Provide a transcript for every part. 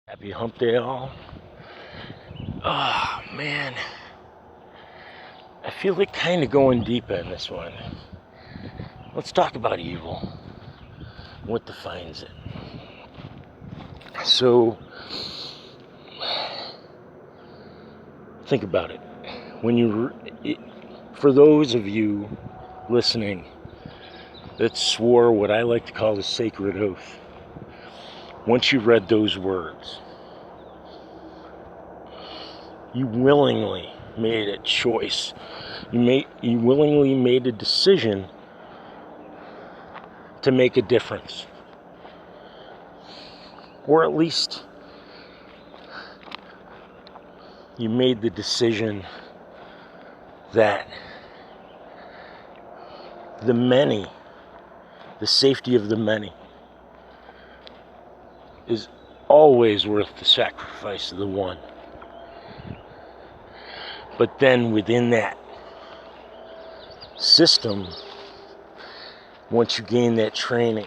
Happy hump day all. Oh man, I feel like kind of going deep in this one. Let's talk about evil. What defines it? So, think about it. For those of you listening that swore what I like to call the sacred oath, once you read those words, you willingly made a choice. You willingly made a decision to make a difference. Or at least you made the decision that the safety of the many, is always worth the sacrifice of the one. But then within that system, once you gain that training,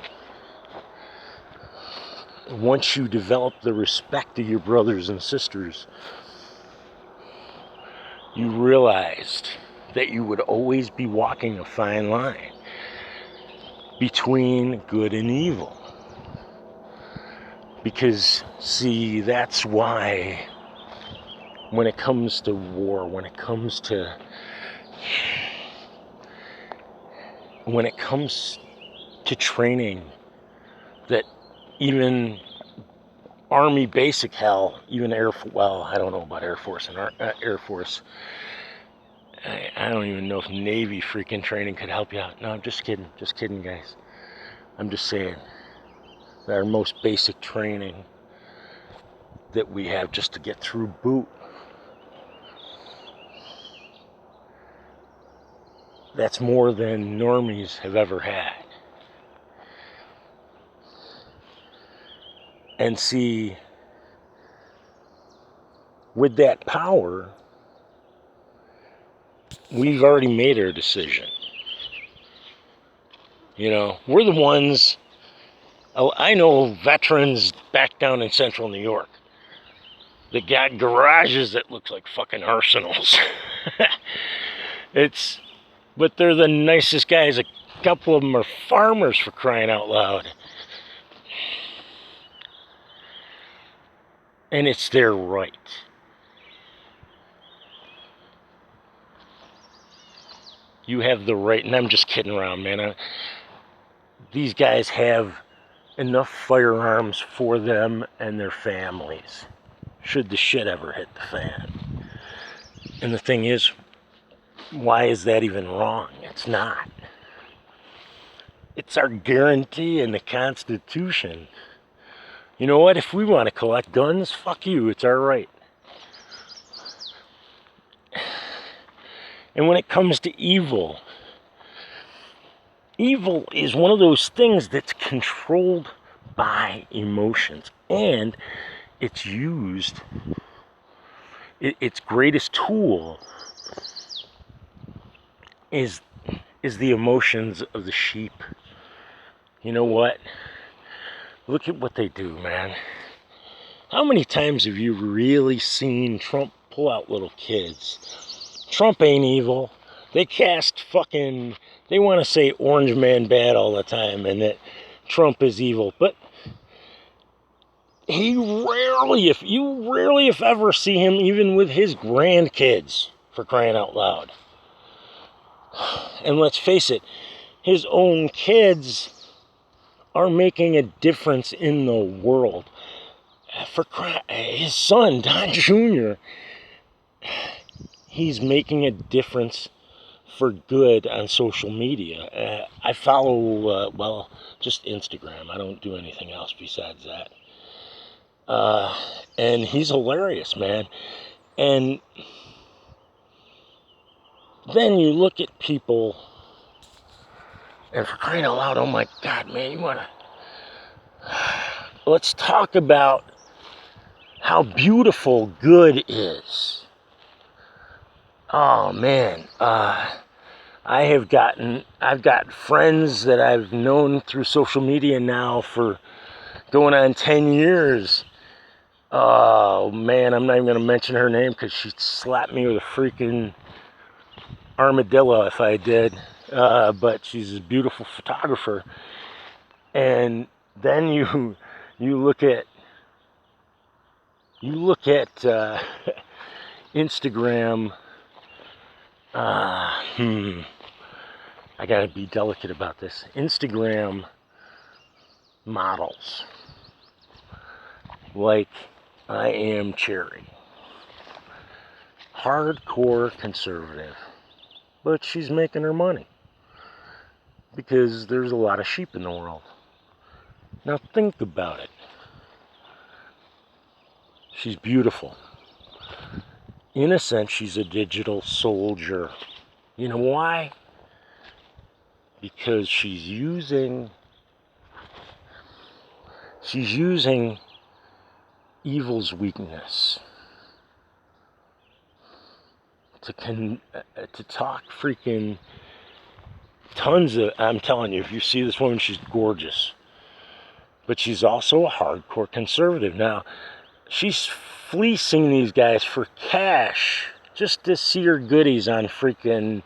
once you develop the respect of your brothers and sisters, you realized that you would always be walking a fine line between good and evil. Because, see, that's why when it comes to war, when it comes to training, that even Army basic hell, even I don't know about Air Force and Air Force. I don't even know if Navy freaking training could help you out. No, I'm just kidding, guys. I'm just saying that our most basic training that we have just to get through boot, that's more than normies have ever had. And see, with that power, we've already made our decision. You know, we're the ones. I know veterans back down in central New York that got garages that look like fucking arsenals. But they're the nicest guys. A couple of them are farmers, for crying out loud. And it's their right. You have the right, and I'm just kidding around, man. These guys have enough firearms for them and their families, should the shit ever hit the fan. And the thing is, why is that even wrong? It's not. It's our guarantee in the Constitution. You know what? If we want to collect guns, fuck you. It's our right. And when it comes to evil is one of those things that's controlled by emotions, and it's used. Its greatest tool is the emotions of the sheep. You know what? Look at what they do, man. How many times have you really seen Trump pull out little kids? Trump ain't evil. They want to say Orange Man bad all the time and that Trump is evil. But you rarely, if ever, see him even with his grandkids, for crying out loud. And let's face it, his own kids are making a difference in the world. His son, Don Jr., he's making a difference for good on social media. I follow, just Instagram. I don't do anything else besides that. And he's hilarious, man. And then you look at people, and for crying out loud, oh my God, man, let's talk about how beautiful good is. Oh man, I've got friends that I've known through social media now for going on 10 years Oh man, I'm not even gonna mention her name because she'd slap me with a freaking armadillo if I did. But she's a beautiful photographer. And then you look at Instagram. Uh, hmm, I gotta be delicate about this. Instagram models like I am Cherry, hardcore conservative, but she's making her money because there's a lot of sheep in the world. Now think about it. She's beautiful. In a sense, she's a digital soldier. You know why? Because she's using evil's weakness to talk freaking tons of. I'm telling you, if you see this woman, she's gorgeous, but she's also a hardcore conservative. Now, she's fleecing these guys for cash just to see her goodies on freaking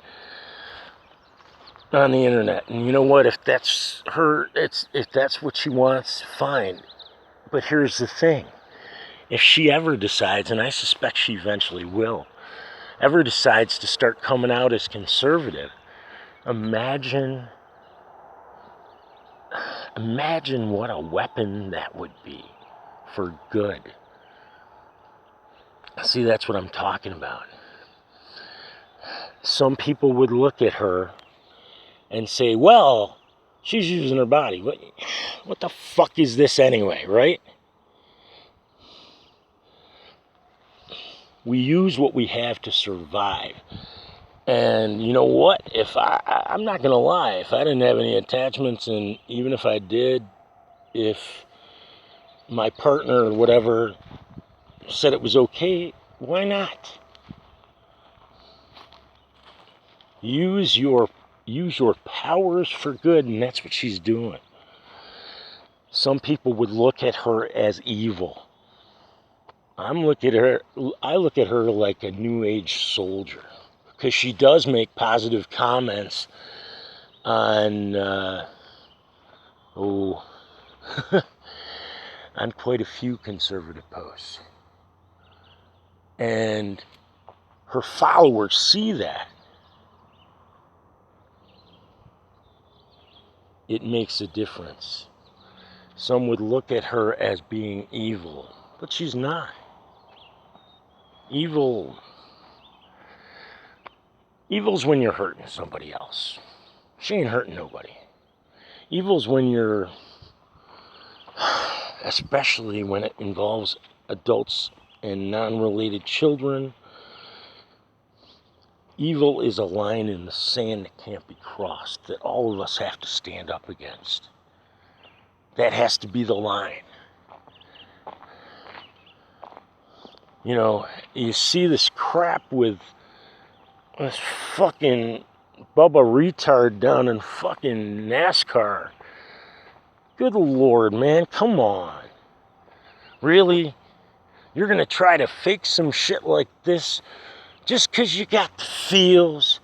on the internet. And you know what? If that's her, if that's what she wants, fine. But here's the thing: if she ever decides, and I suspect she eventually will, ever decides to start coming out as conservative, imagine what a weapon that would be for good. See, that's what I'm talking about. Some people would look at her and say, well, she's using her body. What the fuck is this anyway, right? We use what we have to survive. And you know what? I'm not going to lie, if I didn't have any attachments, and even if I did, if my partner or whatever said it was okay, why not? Use your powers for good, and that's what she's doing. Some people would look at her as evil. I look at her like a new age soldier, because she does make positive comments on on quite a few conservative posts, and her followers see that. It makes a difference. Some would look at her as being evil, but she's not. Evil's when you're hurting somebody else. She ain't hurting nobody. Evil's when you're, especially when it involves adults and non-related children. Evil is a line in the sand that can't be crossed, that all of us have to stand up against. That has to be the line. You know, you see this crap with this fucking Bubba retard down in fucking NASCAR. Good Lord, man, come on. Really? You're gonna try to fake some shit like this just because you got the feels?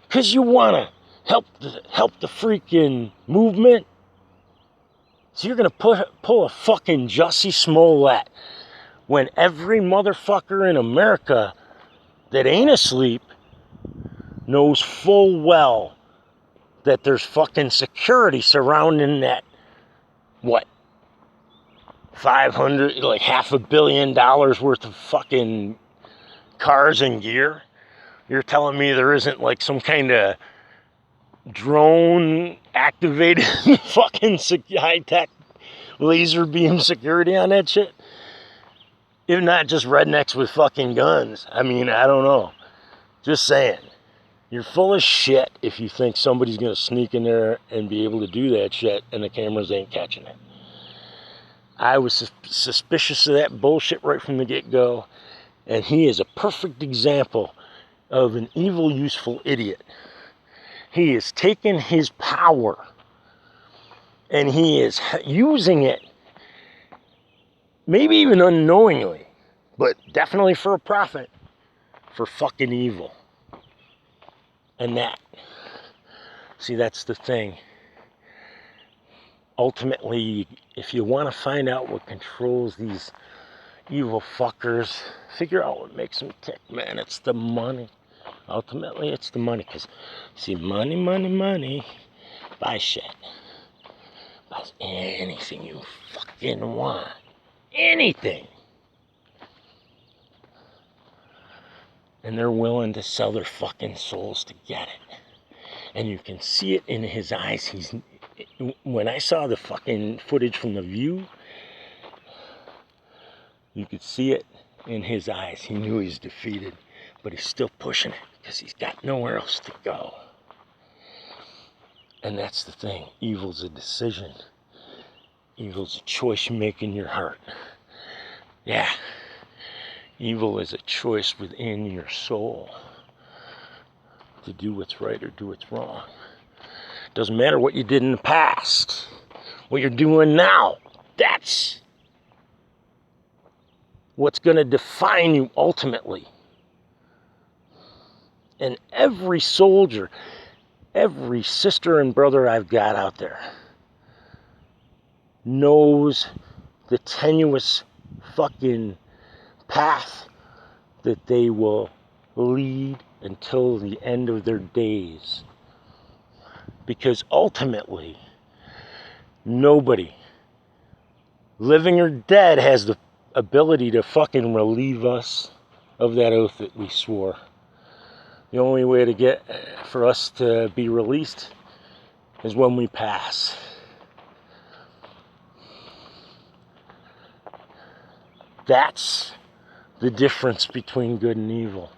Because you want to help the freaking movement? So you're going to pull a fucking Jussie Smollett when every motherfucker in America that ain't asleep knows full well that there's fucking security surrounding that, what, 500, like $500 million worth of fucking cars and gear? You're telling me there isn't like some kind of drone activated fucking high-tech laser beam security on that shit? If not just rednecks with fucking guns. I mean, I don't know. Just saying. You're full of shit if you think somebody's going to sneak in there and be able to do that shit and the cameras ain't catching it. I was suspicious of that bullshit right from the get-go, and he is a perfect example of an evil, useful idiot. He is taking his power and he is using it maybe even unknowingly, but definitely for a profit, for fucking evil. And that's the thing. Ultimately, if you want to find out what controls these evil fuckers, figure out what makes them tick, man. It's the money. Ultimately, it's the money. Because, see, money, buy shit. Buy anything you fucking want. Anything. And they're willing to sell their fucking souls to get it. And you can see it in his eyes. When I saw the fucking footage from The View, you could see it in his eyes. He knew he's defeated, but he's still pushing it because he's got nowhere else to go. And that's the thing. Evil's a decision. Evil's a choice you make in your heart. Yeah. Evil is a choice within your soul to do what's right or do what's wrong. Doesn't matter what you did in the past. What you're doing now, that's what's going to define you ultimately. And every soldier, every sister and brother I've got out there knows the tenuous fucking path that they will lead until the end of their days. Because ultimately, nobody, living or dead, has the ability to fucking relieve us of that oath that we swore. The only way to get for us to be released is when we pass. That's the difference between good and evil.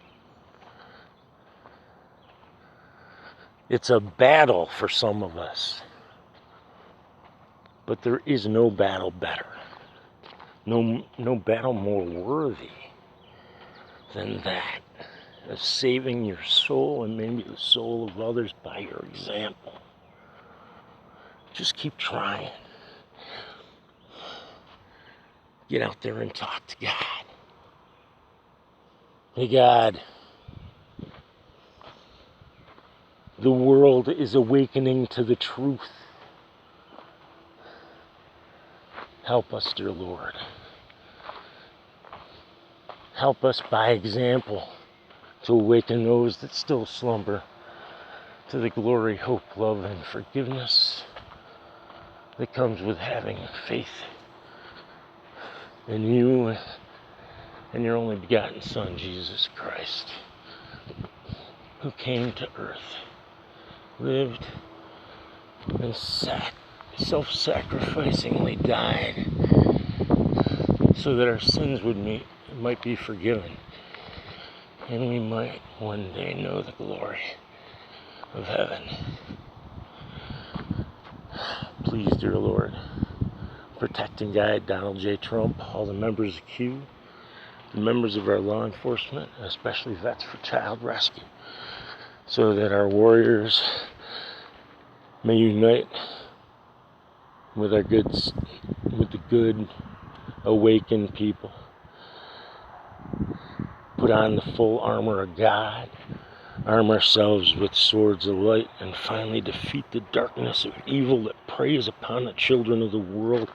It's a battle for some of us, but there is no battle better. No battle more worthy than that, of saving your soul and maybe the soul of others by your example. Just keep trying. Get out there and talk to God. Hey, God, the world is awakening to the truth. Help us, dear Lord. Help us by example to awaken those that still slumber to the glory, hope, love, and forgiveness that comes with having faith in you and your only begotten Son, Jesus Christ, who came to earth, lived, and self-sacrificingly died so that our sins might be forgiven, and we might one day know the glory of heaven. Please, dear Lord, protect and guide Donald J. Trump, all the members of Q, the members of our law enforcement, especially Vets for Child Rescue, so that our warriors may unite with the good, awakened people. Put on the full armor of God, arm ourselves with swords of light, and finally defeat the darkness of evil that preys upon the children of the world.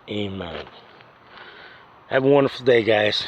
Amen. Have a wonderful day, guys.